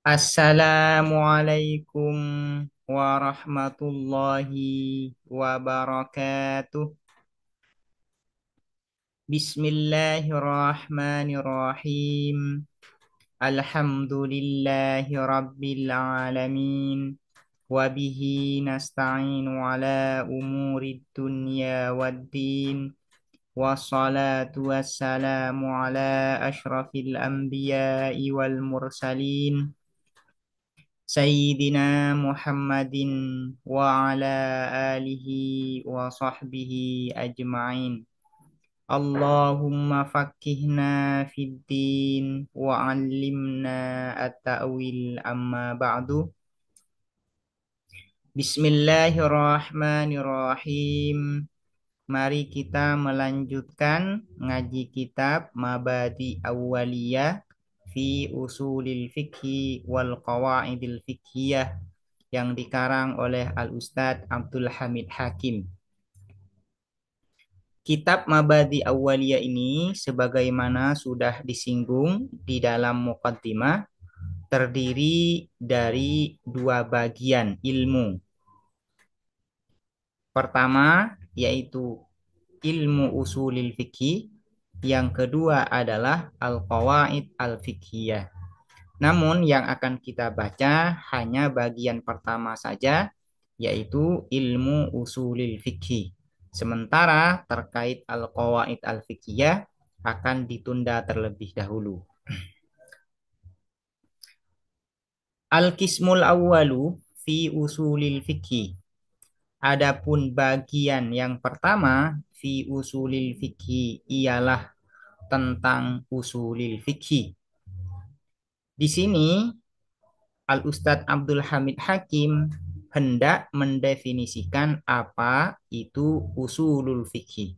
Assalamualaikum warahmatullahi wabarakatuh. Bismillahirrahmanirrahim. Alhamdulillahi rabbil alamin. Wabihi nasta'inu ala umuri dunya waddin. Wassalatu wassalamu ala ashrafil anbiya'i wal mursalin. Sayyidina Muhammadin wa ala alihi wa sahbihi ajma'in. Allahumma fakkihna fid din wa 'allimna at-ta'wil amma ba'du. Bismillahirrahmanirrahim. Mari kita melanjutkan ngaji kitab Mabadi Awwaliyah fi Usulil Fiqhi wal Qawaidil Fiqhiyah yang dikarang oleh Al-Ustadz Abdul Hamid Hakim. Kitab Mabadi Awwaliyah ini sebagaimana sudah disinggung di dalam muqaddimah terdiri dari dua bagian ilmu. Pertama yaitu ilmu usulil fikih, yang kedua adalah al-qawaid al-fiqhiyah. Namun yang akan kita baca hanya bagian pertama saja, yaitu ilmu usulil fikih. Sementara terkait al-qawaid al-fiqhiyah akan ditunda terlebih dahulu. Al-qismul awwalu fi usulil fikih. Adapun bagian yang pertama fi usulil fikih ialah tentang usulil fikih. Di sini Al-Ustadz Abdul Hamid Hakim hendak mendefinisikan apa itu usulul fikih.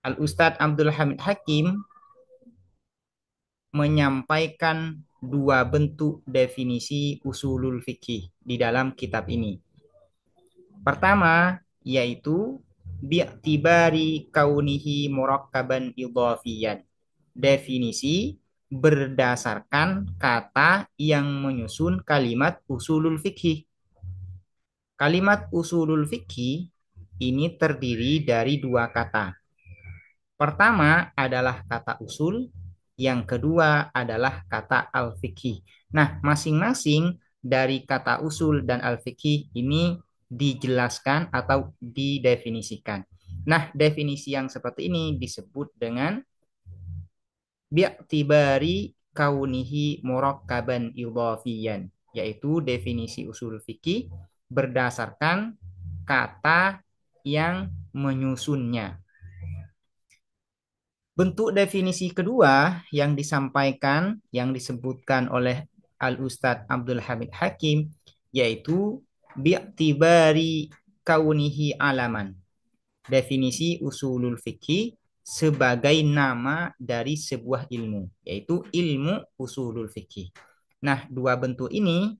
Al-Ustadz Abdul Hamid Hakim menyampaikan dua bentuk definisi usulul fikih di dalam kitab ini. Pertama, yaitu bi'tibari kaunihi murakkaban idhafiyan. Definisi berdasarkan kata yang menyusun kalimat usulul fikih. Kalimat usulul fikih ini terdiri dari dua kata. Pertama adalah kata usul, yang kedua adalah kata al-fikih. Nah, masing-masing dari kata usul dan al-fikih ini dijelaskan atau didefinisikan. Nah, definisi yang seperti ini disebut dengan bi'tibari kaunihi murakkaban idhafiyan, yaitu definisi usul fikih berdasarkan kata yang menyusunnya. Bentuk definisi kedua yang disampaikan, yang disebutkan oleh Al-Ustadz Abdul Hamid Hakim, yaitu bi'tibari kaunihi alaman. Definisi usulul fikih sebagai nama dari sebuah ilmu, yaitu ilmu usulul fikih. Nah, dua bentuk ini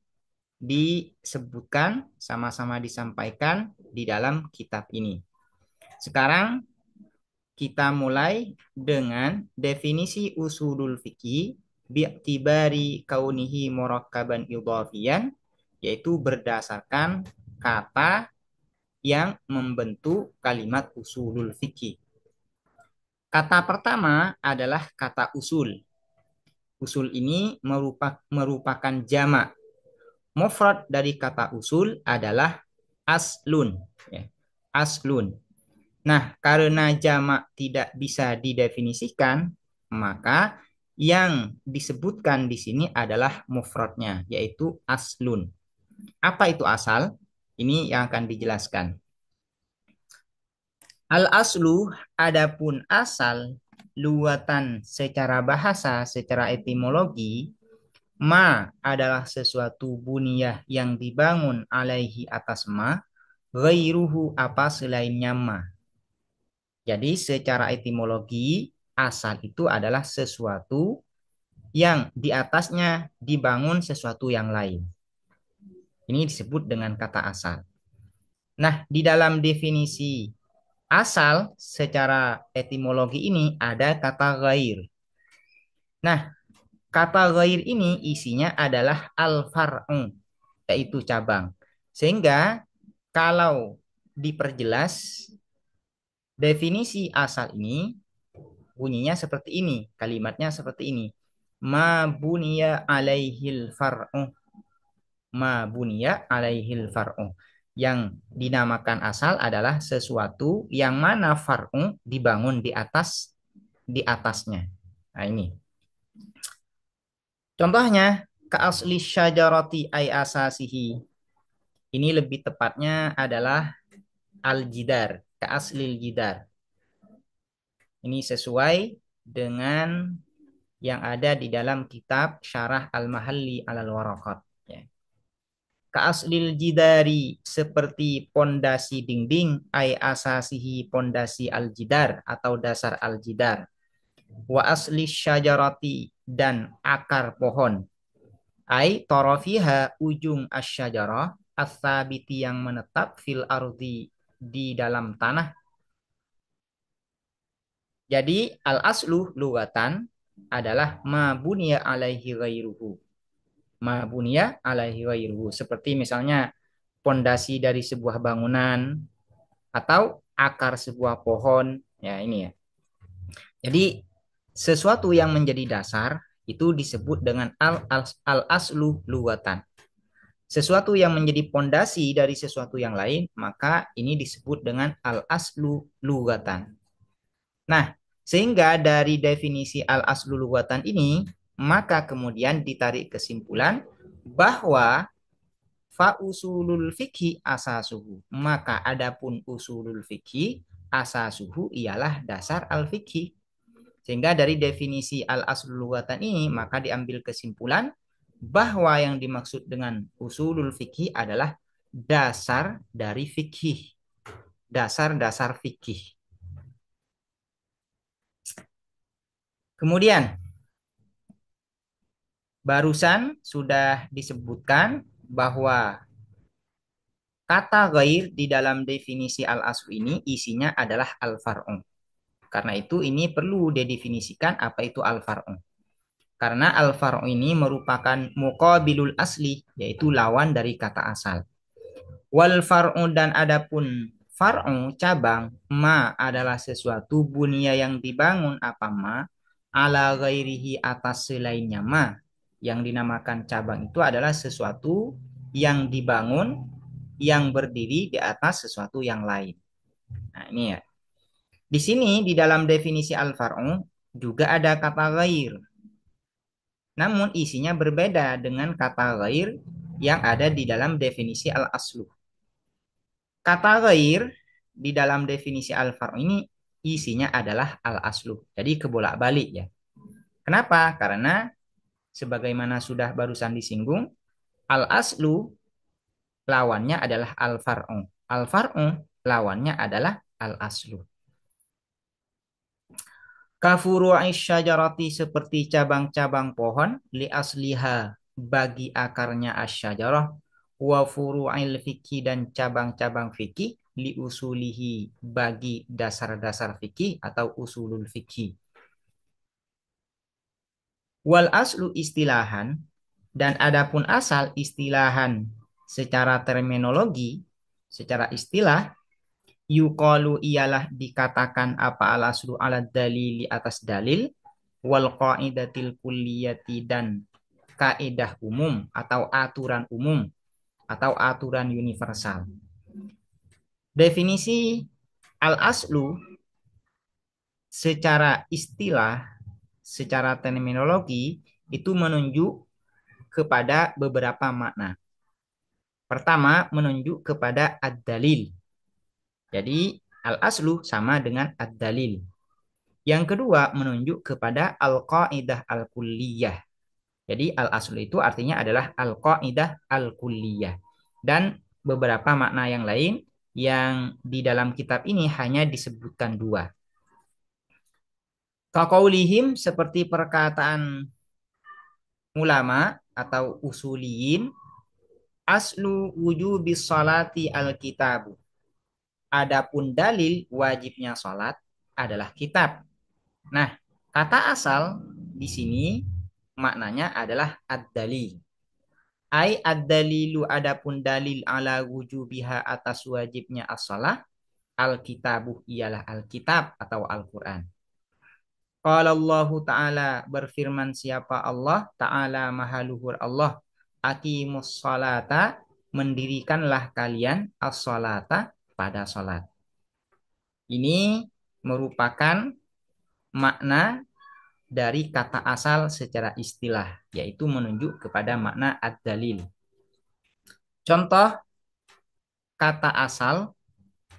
disebutkan, sama-sama disampaikan di dalam kitab ini. Sekarang kita mulai dengan definisi usulul fikih bi'tibari kaunihi murakkaban idhafiyan, yaitu berdasarkan kata yang membentuk kalimat usulul fikih. Kata pertama adalah kata usul. Usul ini merupakan jamak. Mufrad dari kata usul adalah aslun. Ya, aslun. Nah, karena jamak tidak bisa didefinisikan, maka yang disebutkan di sini adalah mufradnya, yaitu aslun. Apa itu asal? Ini yang akan dijelaskan. Al-aslu, adapun asal, luatan secara bahasa, secara etimologi, ma adalah sesuatu buniyah yang dibangun alaihi atas ma, ghairuhu apa selainnya ma. Jadi secara etimologi, asal itu adalah sesuatu yang di atasnya dibangun sesuatu yang lain. Ini disebut dengan kata asal. Nah, di dalam definisi asal secara etimologi ini ada kata ghair. Nah, Kata ghair ini isinya adalah al-far'u, yaitu cabang. Sehingga kalau diperjelas definisi asal ini bunyinya seperti ini, kalimatnya seperti ini. Ma buniya alaihil far'u, ma buniya alaihil far'u. Yang dinamakan asal adalah sesuatu yang mana far'u dibangun di atasnya. Nah, ini. Contohnya ka asli syajarati ay asasihi. Ini lebih tepatnya adalah al-jidar, ka aslil jidar. Ini sesuai dengan yang ada di dalam kitab Syarah Al-Mahalli Alal Waraqat. Ya. Kaaslil jidari seperti pondasi dinding, ay asasihi pondasi al-jidar atau dasar al-jidar. Wa asli syajarati dan akar pohon. Ay torofiha ujung asyajarah as-sabiti yang menetap fil ardi di dalam tanah. Jadi al-aslu lugatan adalah ma bunya alaihi ghairuhu. Ma bunya alaihi ghairuhu. Seperti misalnya pondasi dari sebuah bangunan atau akar sebuah pohon. Ya, ini ya. Jadi sesuatu yang menjadi dasar itu disebut dengan al-aslu lugatan. Sesuatu yang menjadi pondasi dari sesuatu yang lain, maka ini disebut dengan al-aslu lugatan. Nah, sehingga dari definisi al-aslu lugatan ini, maka kemudian ditarik kesimpulan bahwa fa usulul fikhi asasuhu. Maka adapun usulul fikhi asasuhu ialah dasar al fikhi. Sehingga dari definisi al aslul lugatan ini maka diambil kesimpulan bahwa yang dimaksud dengan usulul fikhi adalah dasar dari fikih, dasar-dasar fikih. Kemudian barusan sudah disebutkan bahwa kata ghair di dalam definisi al-aslu ini isinya adalah al-far'u. Karena itu ini perlu didefinisikan apa itu al-far'u. Karena al-far'u ini merupakan muqabilul asli, yaitu lawan dari kata asal. Wal far'u dan adapun far'u cabang, ma adalah sesuatu bunia yang dibangun apa ma, ala ghairihi atas selainnya ma. Yang dinamakan cabang itu adalah sesuatu yang dibangun, yang berdiri di atas sesuatu yang lain. Nah ini ya. Di sini di dalam definisi al-far'u juga ada kata ghair. Namun isinya berbeda dengan kata ghair yang ada di dalam definisi al-aslu. Kata ghair di dalam definisi al-far'u ini isinya adalah al-aslu. Jadi kebolak-balik ya. Kenapa? Karena sebagaimana sudah barusan disinggung, al-aslu lawannya adalah al-far'u. Al-far'u lawannya adalah al-aslu. Kafuru'i syajarati seperti cabang-cabang pohon li asliha bagi akarnya asyajarah wa furu'il fikih dan cabang-cabang fikih li usulihi bagi dasar-dasar fikih atau usulul fikih. Wal aslu istilahan dan adapun asal istilahan secara terminologi, secara istilah yuqalu ialah dikatakan apa al aslu ala dalili atas dalil wal qaidatil kulliyati dan kaidah umum atau aturan umum atau aturan universal. Definisi al-aslu secara istilah, secara terminologi itu menunjuk kepada beberapa makna. Pertama, menunjuk kepada ad-dalil. Jadi, al-aslu sama dengan ad-dalil. Yang kedua, menunjuk kepada al-qaidah al-kulliyah. Jadi al-aslu itu artinya adalah al-qaidah al-kulliyah. Dan beberapa makna yang lain yang di dalam kitab ini hanya disebutkan dua. Kaqaulihim seperti perkataan ulama atau usuliyin, aslu wujubis salati al-kitabu. Adapun dalil wajibnya salat adalah kitab. Nah, kata asal di sini maknanya adalah ad-dalil. Ai ad-dalilu adapun dalil ala wujubiha atas wajibnya as-shalah, al-kitabu ialah Alkitab atau Al-Quran. Qala Allah Ta'ala berfirman siapa Allah Ta'ala maha luhur Allah. Aqimus salata mendirikanlah kalian as-salata pada salat. Ini merupakan makna dari kata asal secara istilah, yaitu menunjuk kepada makna ad-dalil. Contoh kata asal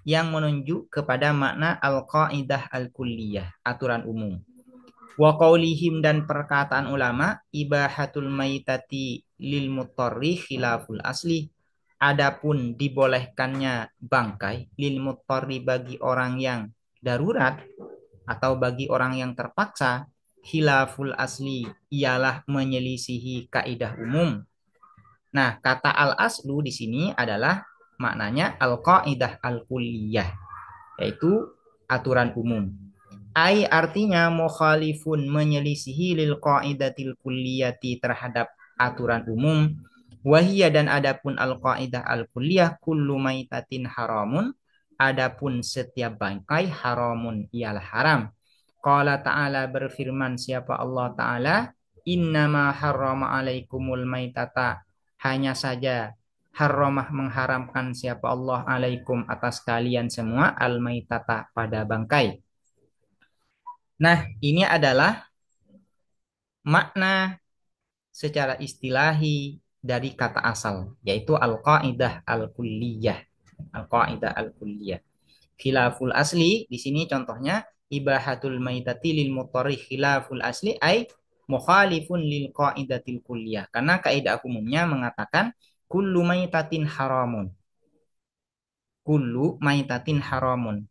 yang menunjuk kepada makna al-qaidah al-kulliyah, aturan umum. Wa qaulihim dan perkataan ulama ibahatul maitati lil mutarri khilaful asli. Adapun dibolehkannya bangkai lil mutarri bagi orang yang darurat atau bagi orang yang terpaksa, khilaful asli ialah menyelisihi kaidah umum. Nah, kata al-aslu di sini adalah maknanya al-qaidah al-kulliyah, yaitu aturan umum. Ai artinya mukhalifun menyelisihi lil qaidatil kulliyati terhadap aturan umum. Wahia dan adapun al qaidah al kulliyah kullu maitatin haramun. Adapun setiap bangkai haramun ialah haram. Qala ta'ala berfirman siapa Allah ta'ala, innama harrama alaikumul maitata, hanya saja harramah mengharamkan siapa Allah alaikum atas kalian semua al maitata pada bangkai. Nah, ini adalah makna secara istilahi dari kata asal, yaitu al-qaidah al-kulliyah. Al-qaidah al-kulliyah. Khilaful asli, di sini contohnya, ibahatul maitati lil mutarri khilaful asli, ay mukhalifun lil qaidatil kulliyah. Karena kaidah umumnya mengatakan, kullu maitatin haramun. Kullu maitatin haramun.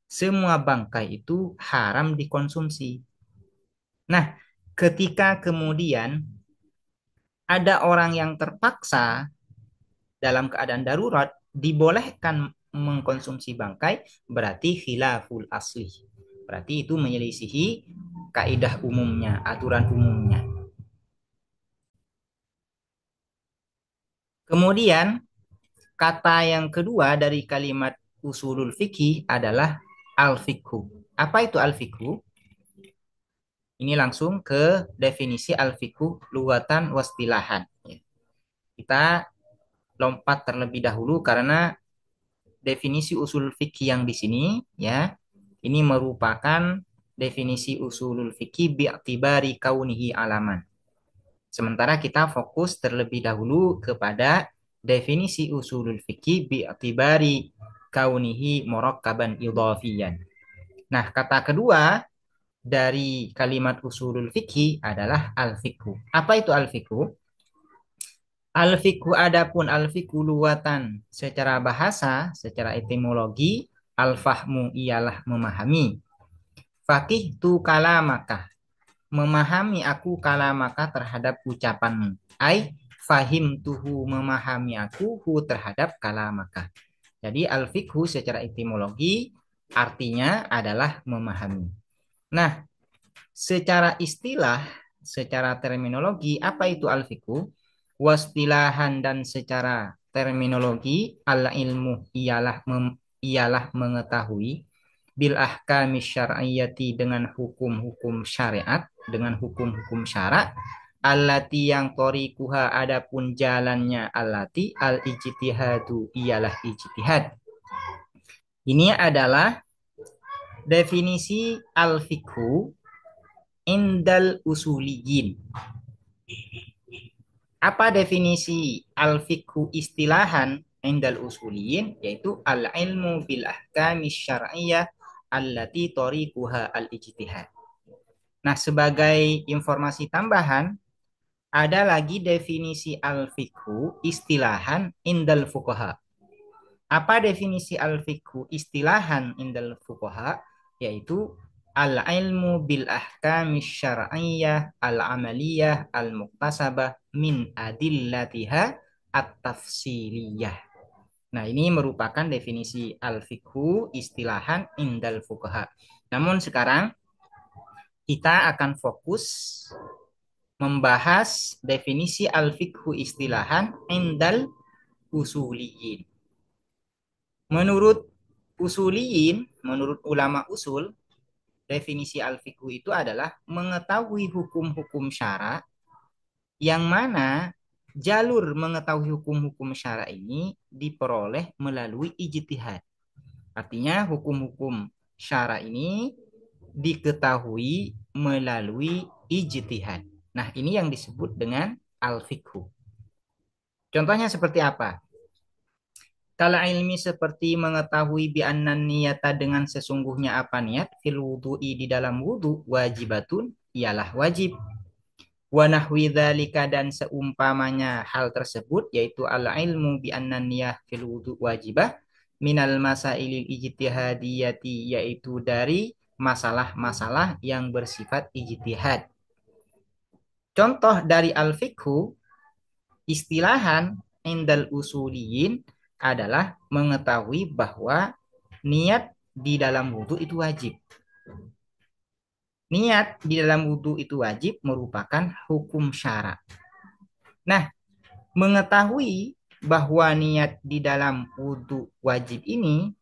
Semua bangkai itu haram dikonsumsi. Nah, ketika kemudian ada orang yang terpaksa dalam keadaan darurat dibolehkan mengkonsumsi bangkai, berarti khilaful asli. Berarti itu menyelisihi kaidah umumnya, aturan umumnya. Kemudian kata yang kedua dari kalimat usulul fikih adalah al-fikhu. Apa itu al-fikhu? Ini langsung ke definisi al-fikhu lughatan wastilahan. Kita lompat terlebih dahulu karena definisi usul fikih yang di sini ya, ini merupakan definisi usulul fikih bi'tibari kaunihi alaman. Sementara kita fokus terlebih dahulu kepada definisi usulul fikih bi'tibari kaunihi murakkaban idhafiyan. Nah, kata kedua dari kalimat usulul fikih adalah al-fikhu. Apa itu al-fikhu? Al-fiqhu adapun al-fiqhu luwatan secara bahasa, secara etimologi, al-fahmu ialah memahami. Fakih tu kalamaka, memahami aku kalamaka terhadap ucapanmu. Ai fahim tuhu memahami aku hu terhadap kalamaka. Jadi al-fiqhu secara etimologi artinya adalah memahami. Nah, secara istilah, secara terminologi, apa itu al-fiqhu? Wastilahan dan secara terminologi, al-ilmu ialah mengetahui bil ahkami syar'iyyati dengan hukum-hukum syariat, dengan hukum-hukum syarak, allati yang torikuha adapun jalannya allati al-ijtihadu ialah ijtihad. Ini adalah definisi al-fiqhu indal usuliyin. Apa definisi al-fiqhu istilahan indal usuliyin? Yaitu al-ilmu bil ahkami syar'iyyah allati tariquha al-ijtihad. Nah, sebagai informasi tambahan, ada lagi definisi al-fiqhu istilahan indal fuqaha. Apa definisi al-fiqhu istilahan indal fuqaha? Yaitu al-ilmu bil ahkami syar'iyyah al-amaliyah al-muktasabah min adillatiha at-tafsiliyah. Nah, ini merupakan definisi al-fiqhu istilahan indal fuqaha. Namun sekarang kita akan fokus membahas definisi al-fiqhu istilahan indal usuliyin. Menurut usuliyin, menurut ulama usul, definisi al-fiqhu itu adalah mengetahui hukum-hukum syara yang mana jalur mengetahui hukum-hukum syara ini diperoleh melalui ijtihad. Artinya hukum-hukum syara ini diketahui melalui ijtihad. Nah, ini yang disebut dengan al-fiqhu. Contohnya seperti apa? Kalau ilmi seperti mengetahui bi'annan niyata dengan sesungguhnya apa niat fil wudu'i di dalam wudu wajibatun ialah wajib. Wa nahwi dzalika dan seumpamanya hal tersebut yaitu al ilmu bi'annan niyah fil wudu wajibah minal masailil ijtihadiyati yaitu dari masalah-masalah yang bersifat ijtihad. Contoh dari al-fiqhu istilahan indal usuliyin adalah mengetahui bahwa niat di dalam wudhu itu wajib. Niat di dalam wudhu itu wajib merupakan hukum syara. Nah, mengetahui bahwa niat di dalam wudhu wajib ini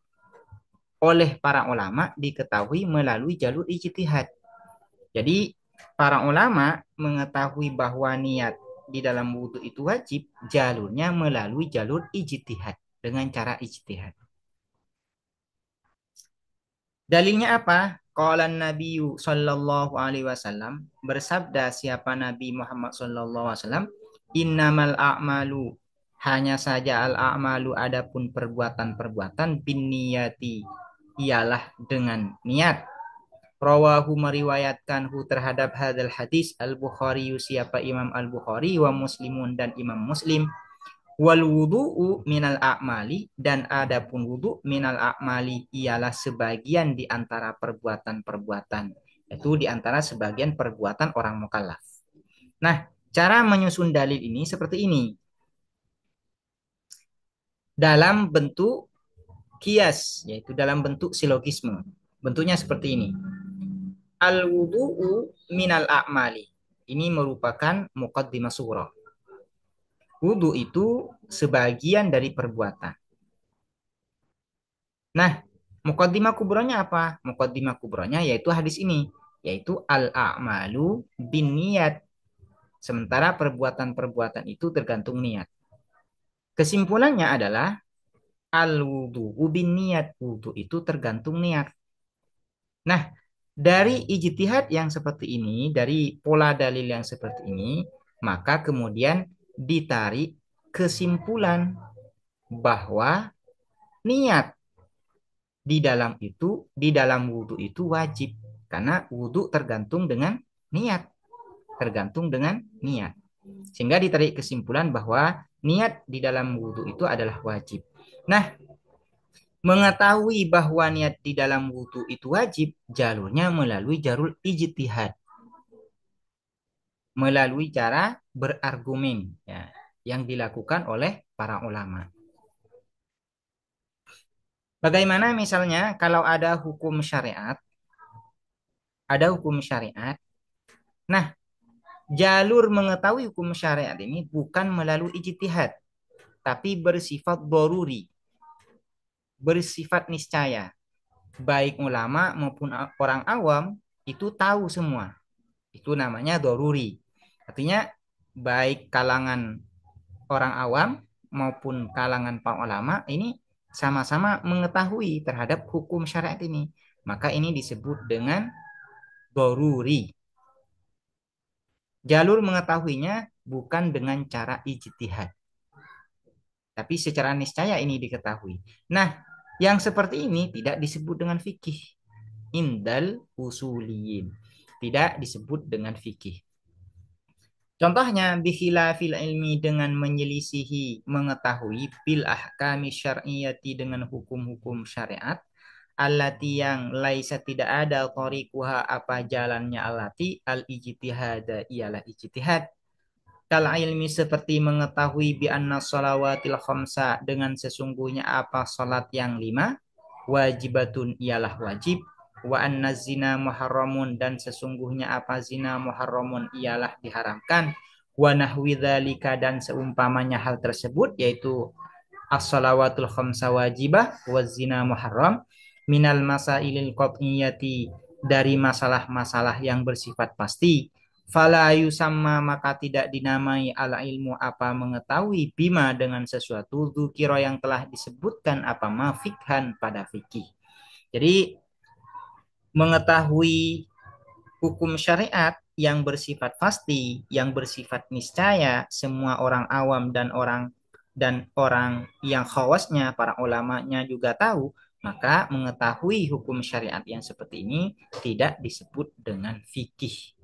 oleh para ulama diketahui melalui jalur ijtihad. Jadi, para ulama mengetahui bahwa niat di dalam wudhu itu wajib, jalurnya melalui jalur ijtihad dengan cara ijtihad. Dalilnya apa? Qala Nabi sallallahu alaihi wasallam bersabda siapa Nabi Muhammad sallallahu alaihi wasallam, innamal a'malu hanya saja al a'malu adapun perbuatan-perbuatan bin niyati ialah dengan niat. Rawahu meriwayatkan terhadap hadal hadis Al-Bukhari siapa Imam Al-Bukhari wa Muslimun dan Imam Muslim. Wal wudu'u minal a'mali dan adapun wudu minal a'mali ialah sebagian di antara perbuatan-perbuatan. Itu di antara sebagian perbuatan orang mukallaf. Nah, cara menyusun dalil ini seperti ini. Dalam bentuk kias, yaitu dalam bentuk silogisme. Bentuknya seperti ini. Al wudu'u minal a'mali. Ini merupakan muqaddimah surah. Wudu itu sebagian dari perbuatan. Nah, muqaddimah kubronya apa? Muqaddimah kubronya yaitu hadis ini, yaitu al-a'malu bin niat. Sementara perbuatan-perbuatan itu tergantung niat. Kesimpulannya adalah al-wudu'u bin niat. Wudu itu tergantung niat. Nah, dari ijtihad yang seperti ini, dari pola dalil yang seperti ini, maka kemudian ditarik kesimpulan bahwa niat di dalam wudhu itu wajib karena wudhu tergantung dengan niat, sehingga ditarik kesimpulan bahwa niat di dalam wudhu itu adalah wajib. Nah, mengetahui bahwa niat di dalam wudhu itu wajib, jalurnya melalui jalur ijtihad, melalui cara berargumen ya, yang dilakukan oleh para ulama. Bagaimana misalnya kalau ada hukum syariat, nah jalur mengetahui hukum syariat ini bukan melalui ijtihad, tapi bersifat doruri, bersifat niscaya. Baik ulama maupun orang awam itu tahu semua. Itu namanya doruri. Artinya baik kalangan orang awam maupun kalangan para ulama ini sama-sama mengetahui terhadap hukum syariat ini. Maka ini disebut dengan doruri. Jalur mengetahuinya bukan dengan cara ijtihad, tapi secara niscaya ini diketahui. Nah, yang seperti ini tidak disebut dengan fikih. Indal usuliyin. Tidak disebut dengan fikih. Contohnya bikhilafil ilmi dengan menyelisihi mengetahui bil ahkami syar'iyyati dengan hukum-hukum syariat allati yang laisa tidak ada tariquha apa jalannya allati al ijtihad ialah ijtihad. Kal ilmi seperti mengetahui bi anna shalawatil khamsa dengan sesungguhnya apa salat yang 5 wajibatun ialah wajib wa anna zina muharramun dan sesungguhnya apa zina muharramun ialah diharamkan, wa nahwi dzalika dan seumpamanya hal tersebut yaitu as-salawatul khamsa wajibah wa zina muharram minal masailil qat'iyati dari masalah-masalah yang bersifat pasti, fala yusamma maka tidak dinamai ala ilmu apa mengetahui bima dengan sesuatu dzukira yang telah disebutkan apa ma fikhan pada fikih. Jadi mengetahui hukum syariat yang bersifat pasti, yang bersifat niscaya, semua orang awam dan orang yang khawasnya, para ulamanya juga tahu, maka mengetahui hukum syariat yang seperti ini tidak disebut dengan fikih.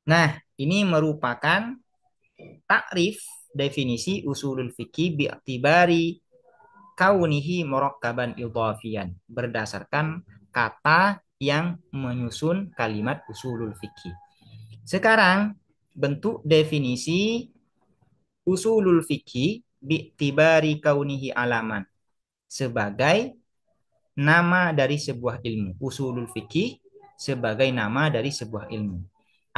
Nah, ini merupakan takrif definisi usulul fikih bi'tibari kaunihi murakkaban idhafiyan berdasarkan kata yang menyusun kalimat usulul fikih. Sekarang bentuk definisi usulul fikih bi'tibari kaunihi alaman sebagai nama dari sebuah ilmu. Usulul fikih sebagai nama dari sebuah ilmu.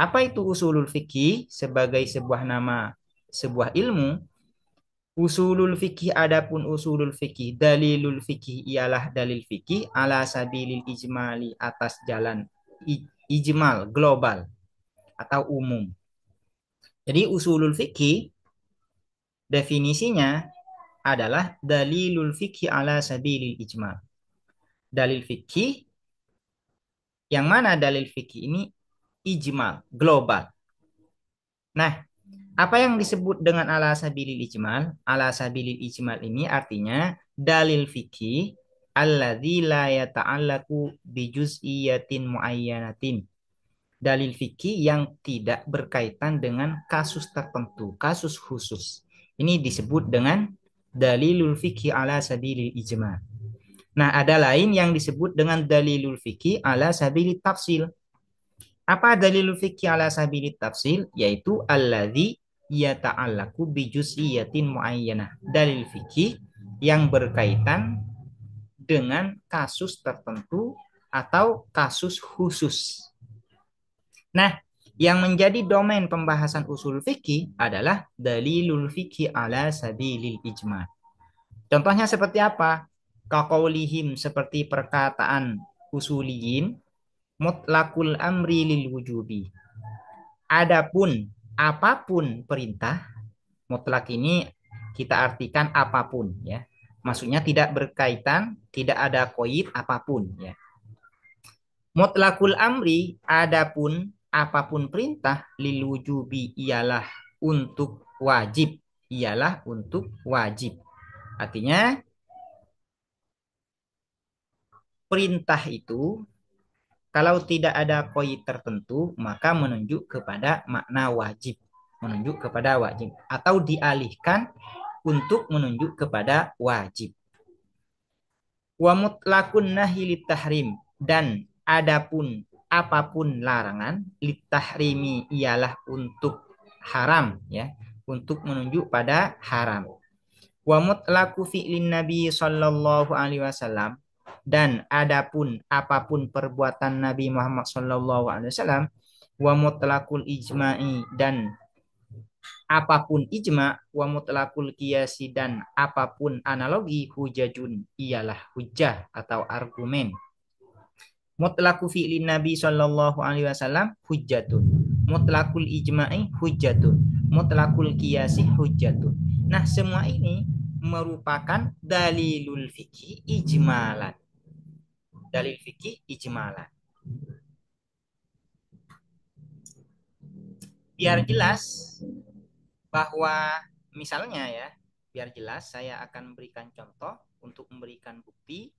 Apa itu usulul fikih sebagai sebuah nama sebuah ilmu? Usulul fikih adapun usulul fikih dalilul fikih ialah dalil fikih ala sabilil ijmali atas jalan ijmal global atau umum. Jadi usulul fikih definisinya adalah dalilul fikih ala sabilil ijmal. Dalil fikih yang mana dalil fikih ini ijmal global. Nah, apa yang disebut dengan ala sabilil ijmal? Ala sabilil ijmal ini artinya dalil fikih alladzi la yata'allaqu bi juz'iyatin muayyanatin. Dalil fikih yang tidak berkaitan dengan kasus tertentu, kasus khusus. Ini disebut dengan dalilul fikih ala sabilil ijmal. Nah, ada lain yang disebut dengan dalilul fikih ala sabilit tafsil. Apa dalilul fikih ala sabilit tafsil? Yaitu alladzi yata'allaku bi juz'iyatin muayyanah. Dalil fikih yang berkaitan dengan kasus tertentu atau kasus khusus. Nah, yang menjadi domain pembahasan usul fikih adalah dalilul fikih ala sabilil ijma'. Contohnya seperti apa? Kaqaulihim seperti perkataan usuliyin mutlakul amri lil wujubi. Adapun apapun perintah, mutlak ini kita artikan apapun ya. Maksudnya tidak berkaitan, tidak ada koid apapun ya. Mutlakul amri adapun apapun perintah lil wujubi ialah untuk wajib, ialah untuk wajib. Artinya perintah itu kalau tidak ada koi tertentu, maka menunjuk kepada makna wajib. Menunjuk kepada wajib. Atau dialihkan untuk menunjuk kepada wajib. Wa mutlakun nahi tahrim. Dan adapun apapun larangan, litahrimi ialah untuk haram. Ya, untuk menunjuk pada haram. Wa mutlaku fi'lin Nabi sallallahu alaihi wasallam dan adapun apapun perbuatan Nabi Muhammad sallallahu alaihi wasallam wa mutlaqul ijma'i dan apapun ijma wa mutlaqul qiyasi dan apapun analogi hujajun ialah hujah atau argumen. Mutlaqu fi'lin Nabi sallallahu alaihi wasallam hujjatun. Mutlaqul ijma'i hujjatun. Mutlaqul qiyasi hujjatun. Nah, semua ini merupakan dalilul fikih ijmalan. Dalil fikih ijmalan. Biar jelas bahwa misalnya ya, biar jelas saya akan memberikan contoh untuk memberikan bukti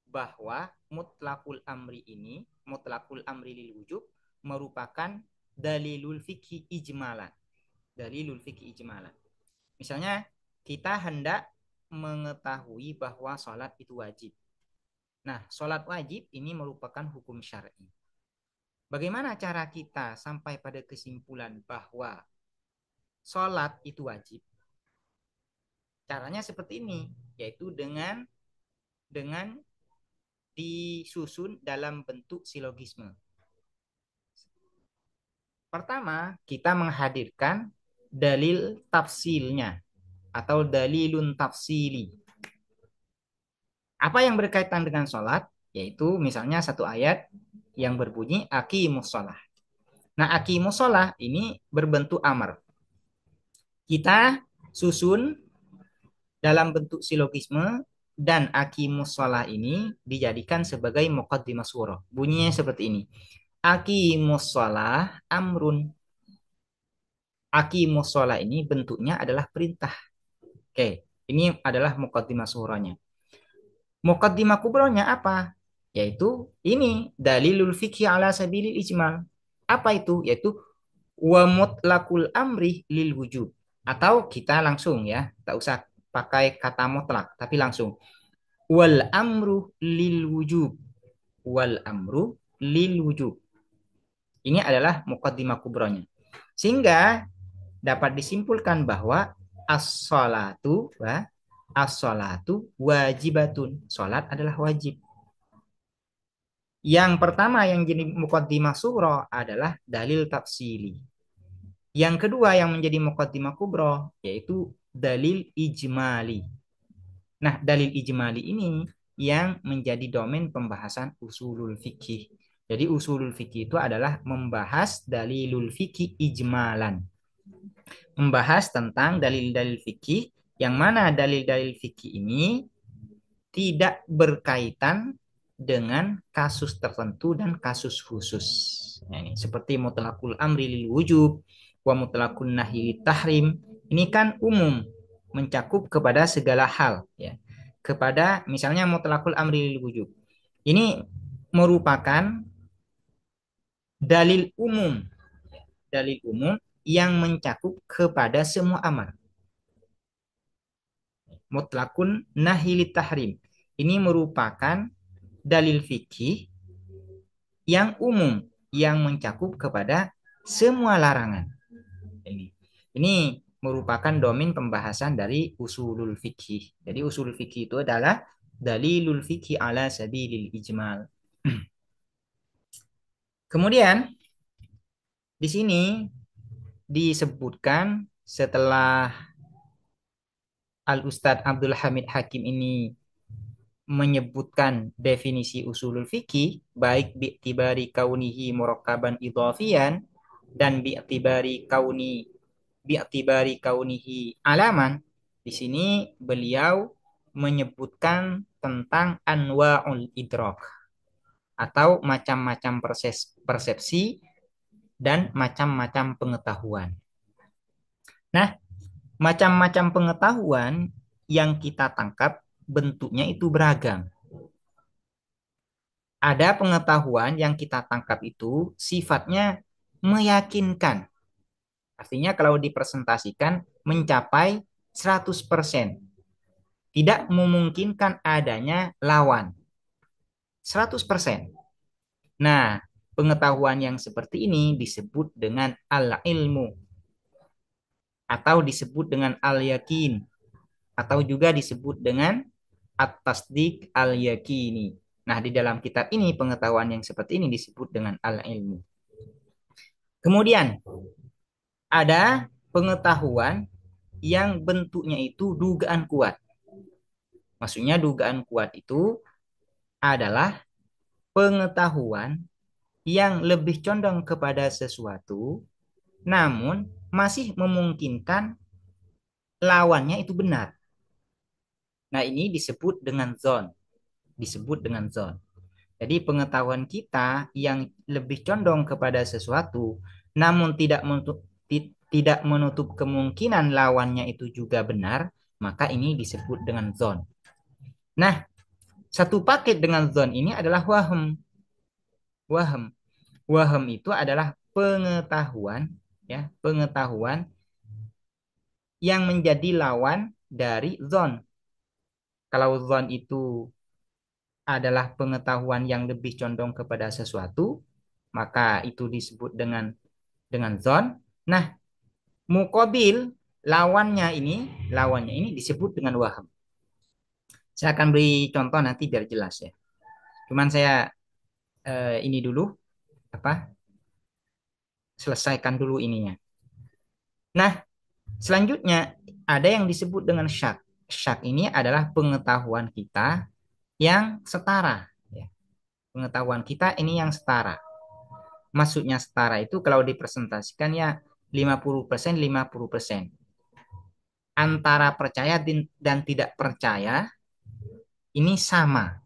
bahwa mutlakul amri ini, mutlakul amri lil wujub merupakan dalilul fikih ijmalan. Dalilul fikih ijmalan. Misalnya kita hendak mengetahui bahwa sholat itu wajib. Nah, sholat wajib ini merupakan hukum syar'i. Bagaimana cara kita sampai pada kesimpulan bahwa sholat itu wajib? Caranya seperti ini, yaitu dengan disusun dalam bentuk silogisme. Pertama, kita menghadirkan dalil tafsilnya atau dalilun tafsili. Apa yang berkaitan dengan sholat? Yaitu misalnya satu ayat yang berbunyi aqimus sholah. Nah, aqimus sholah ini berbentuk amar. Kita susun dalam bentuk silogisme dan aqimus sholah ini dijadikan sebagai muqaddimah surah. Bunyinya seperti ini. Aqimus sholah amrun. Aqimus sholah ini bentuknya adalah perintah. Oke, ini adalah muqaddimah surahnya. Muqaddimah kubronya apa? Yaitu ini dalilul fikhi ala sabilil ijmal. Apa itu? Yaitu wa mutlaqul amri lil wujub. Atau kita langsung ya, tak usah pakai kata mutlak, tapi langsung wal amru lil wujub. Wal amru lil wujub. Ini adalah muqaddimah kubronya. Sehingga dapat disimpulkan bahwa as-salatu as-salatu wajibatun. Salat adalah wajib. Yang pertama yang jadi muqaddimah surah adalah dalil tafsili. Yang kedua yang menjadi muqaddimah kubro yaitu dalil ijmali. Nah, dalil ijmali ini yang menjadi domain pembahasan usulul fikih. Jadi usulul fikih itu adalah membahas dalilul fikih ijmalan. Membahas tentang dalil-dalil fikih yang mana dalil-dalil fikih ini tidak berkaitan dengan kasus tertentu dan kasus khusus. Nah, ini seperti mutlaqul amri lil wujub wa mutlaqun nahyi tahrim. Ini kan umum, mencakup kepada segala hal ya. Kepada misalnya mutlaqul amri lil wujub. Ini merupakan dalil umum, dalil umum yang mencakup kepada semua amar. Mutlaqun nahyi tahrim. Ini merupakan dalil fikih yang umum yang mencakup kepada semua larangan. Ini merupakan domain pembahasan dari usulul fikih. Jadi usulul fikih itu adalah dalilul fikih ala sabilil ijmal. Kemudian di sini disebutkan setelah Al-Ustadz Abdul Hamid Hakim ini menyebutkan definisi usulul fikih baik bi'tibari kaunihi murakkaban idhafiyan dan bi'tibari kaunihi alaman. Di sini beliau menyebutkan tentang anwa'ul idrak atau macam-macam persepsi dan macam-macam pengetahuan. Nah, macam-macam pengetahuan yang kita tangkap bentuknya itu beragam. Ada pengetahuan yang kita tangkap itu sifatnya meyakinkan. Artinya kalau dipresentasikan mencapai 100%. Tidak memungkinkan adanya lawan. 100%. Nah, pengetahuan yang seperti ini disebut dengan al-ilmu atau disebut dengan al-yakin atau juga disebut dengan at-tasdik al-yakini. Nah, di dalam kitab ini pengetahuan yang seperti ini disebut dengan al-ilmu. Kemudian ada pengetahuan yang bentuknya itu dugaan kuat. Maksudnya dugaan kuat itu adalah pengetahuan yang lebih condong kepada sesuatu namun masih memungkinkan lawannya itu benar. Nah, ini disebut dengan zon. Disebut dengan zon. Jadi pengetahuan kita yang lebih condong kepada sesuatu, namun tidak menutup kemungkinan lawannya itu juga benar, maka ini disebut dengan zon. Nah, satu paket dengan zon ini adalah waham. Waham. Waham itu adalah pengetahuan, ya, pengetahuan yang menjadi lawan dari zon. Kalau zon itu adalah pengetahuan yang lebih condong kepada sesuatu, maka itu disebut dengan zon. Nah, mukobil lawannya ini disebut dengan waham. Saya akan beri contoh nanti biar jelas ya. Cuman saya ini dulu apa selesaikan dulu ininya. Nah, selanjutnya ada yang disebut dengan syak. Syak ini adalah pengetahuan kita yang setara. Ya. Pengetahuan kita ini yang setara. Maksudnya setara itu kalau dipresentasikan ya 50% 50%. Antara percaya dan tidak percaya ini sama.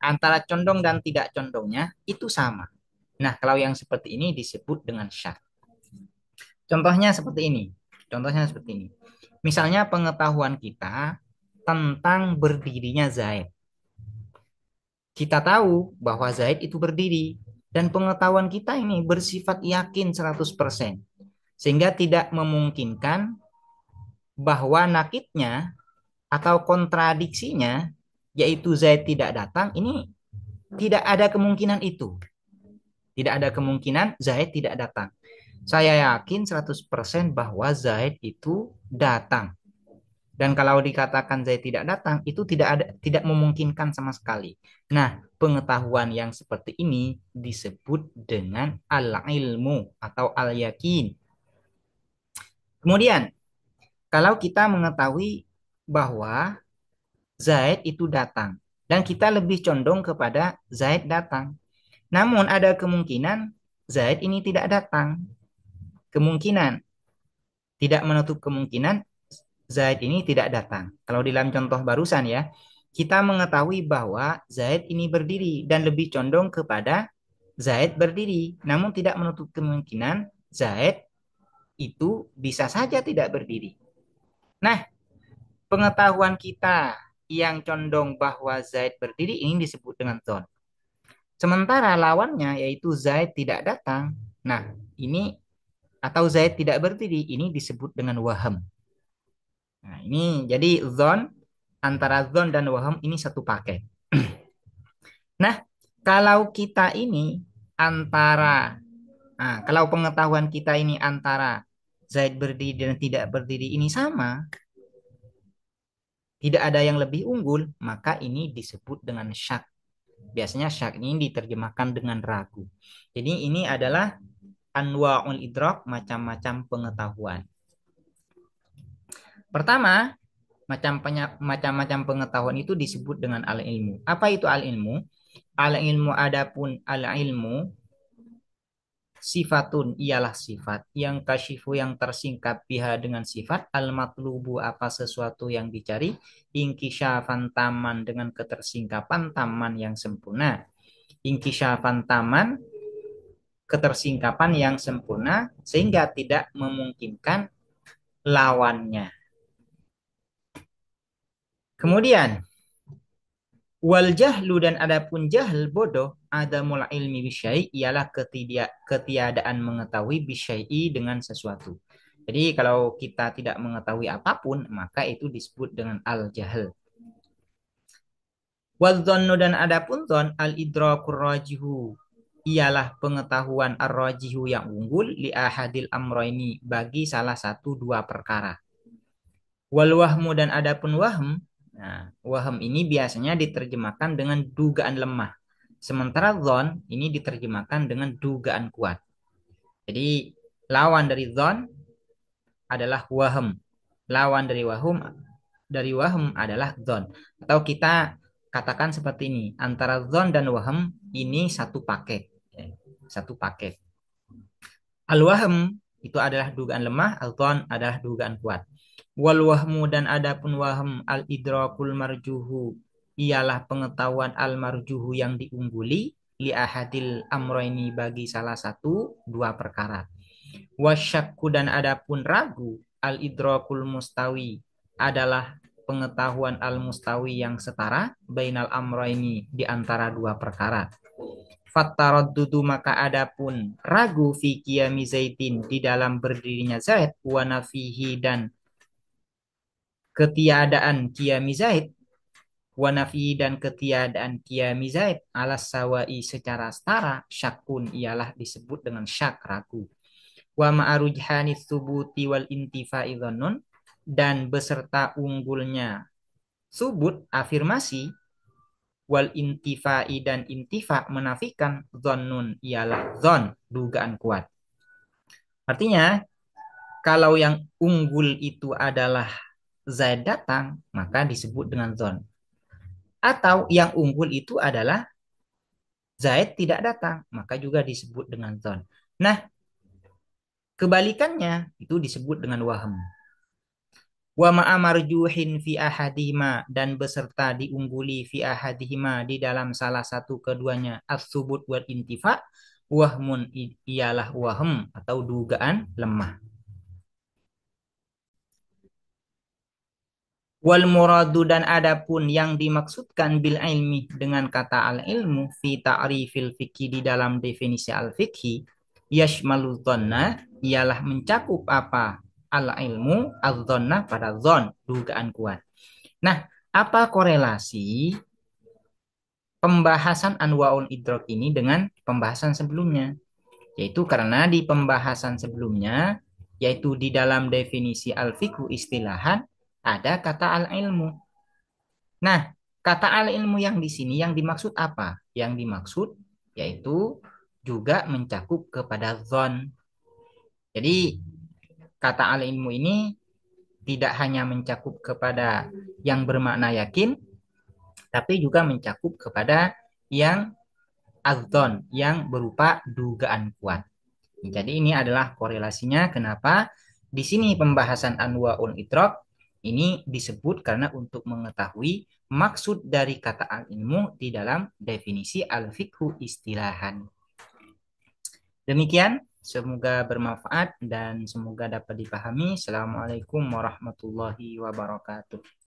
Antara condong dan tidak condongnya itu sama. Nah, kalau yang seperti ini disebut dengan syak. Contohnya seperti ini. Contohnya seperti ini. Misalnya pengetahuan kita tentang berdirinya Zaid. Kita tahu bahwa Zaid itu berdiri dan pengetahuan kita ini bersifat yakin 100%. Sehingga tidak memungkinkan bahwa nakitnya atau kontradiksinya yaitu Zaid tidak datang ini tidak ada kemungkinan itu. Tidak ada kemungkinan Zaid tidak datang. Saya yakin 100% bahwa Zaid itu datang. Dan kalau dikatakan Zaid tidak datang, itu tidak memungkinkan sama sekali. Nah, pengetahuan yang seperti ini disebut dengan al-ilmu atau al-yakin. Kemudian, kalau kita mengetahui bahwa Zaid itu datang dan kita lebih condong kepada Zaid datang. Namun ada kemungkinan Zaid ini tidak datang. Kemungkinan tidak menutup kemungkinan Zaid ini tidak datang. Kalau dalam contoh barusan ya, kita mengetahui bahwa Zaid ini berdiri dan lebih condong kepada Zaid berdiri. Namun tidak menutup kemungkinan Zaid itu bisa saja tidak berdiri. Nah, pengetahuan kita yang condong bahwa Zaid berdiri ini disebut dengan zon. Sementara lawannya yaitu Zaid tidak datang. Nah, ini atau Zaid tidak berdiri ini disebut dengan waham. Nah, ini jadi zon antara zon dan waham ini satu paket. Nah, kalau kita ini antara kalau pengetahuan kita ini antara Zaid berdiri dan tidak berdiri ini sama, tidak ada yang lebih unggul, maka ini disebut dengan syak. Biasanya syak ini diterjemahkan dengan ragu. Jadi ini adalah anwa'ul idrak, macam-macam pengetahuan. Pertama, macam-macam pengetahuan itu disebut dengan al-ilmu. Apa itu al-ilmu? Al-ilmu adapun al-ilmu sifatun ialah sifat yang kasyifu yang tersingkap biha dengan sifat al-matlubu apa sesuatu yang dicari ingkisyafan taman dengan ketersingkapan taman yang sempurna. Ingkisyafan taman ketersingkapan yang sempurna sehingga tidak memungkinkan lawannya. Kemudian wal jahlu dan adapun jahl bodoh ada mula ilmi bisyai ialah ketiadaan mengetahui bisyai dengan sesuatu. Jadi kalau kita tidak mengetahui apapun maka itu disebut dengan al jahl. Wal dhannu dan adapun dhon al idrakur rajihu ialah pengetahuan ar-rajihu yang unggul li ahadil amroini bagi salah satu dua perkara. Wal wahmu dan adapun wahm, nah, wahm ini biasanya diterjemahkan dengan dugaan lemah. Sementara dhon ini diterjemahkan dengan dugaan kuat. Jadi lawan dari dhon adalah wahm. Lawan dari wahm adalah dhon. Atau kita katakan seperti ini, antara dhon dan wahm ini satu paket. Satu paket. Al-wahm itu adalah dugaan lemah, al-dhon adalah dugaan kuat. Wal wahmu dan adapun wahm al-idrakul marjuhu ialah pengetahuan al-marjuhu yang diungguli li ahadil amroini bagi salah satu dua perkara. Wasyakku dan adapun ragu al-idrakul mustawi adalah pengetahuan al-mustawi yang setara bainal amroini di antara dua perkara. Fattaraddudu maka adapun ragu fi qiyami Zaidin di dalam berdirinya Zaid wa nafihi dan ketiadaan qiyami Zaid wa nafihi dan ketiadaan qiyami Zaid alas sawai secara setara syakun ialah disebut dengan syak ragu. Wa ma'arujhani thubuti wal intifa'i dhannun dan beserta unggulnya subut afirmasi Wal intifai dan intifa menafikan dhannun ialah dhon, dugaan kuat. Artinya, kalau yang unggul itu adalah Zaid datang, maka disebut dengan dhon. Atau yang unggul itu adalah Zaid tidak datang, maka juga disebut dengan dhon. Nah, kebalikannya itu disebut dengan wahm. Wa ma'amarjuhin fi ahadihima dan beserta diungguli fi ahadihima di dalam salah satu keduanya as-subut wal intifa wahmun ialah wahm atau dugaan lemah. Wal muradu dan adapun yang dimaksudkan bil ilmi dengan kata al ilmu fi ta'rifil fikhi di dalam definisi al fikhi yashmalu dhanna ialah mencakup apa al ilmu al dhanna pada dhon dugaan kuat. Nah, apa korelasi pembahasan anwaul idrok ini dengan pembahasan sebelumnya? Yaitu karena di pembahasan sebelumnya, yaitu di dalam definisi al-fiqhu istilahan, ada kata al-ilmu. Nah, kata al-ilmu yang di sini yang dimaksud apa? Yang dimaksud yaitu juga mencakup kepada zon. Jadi, kata al-ilmu ini tidak hanya mencakup kepada yang bermakna yakin, tapi juga mencakup kepada yang adzon, yang berupa dugaan kuat. Jadi ini adalah korelasinya kenapa di sini pembahasan anwaul idrok ini disebut karena untuk mengetahui maksud dari kata al-ilmu di dalam definisi al-fiqhu istilahan. Demikian, semoga bermanfaat dan semoga dapat dipahami. Assalamualaikum warahmatullahi wabarakatuh.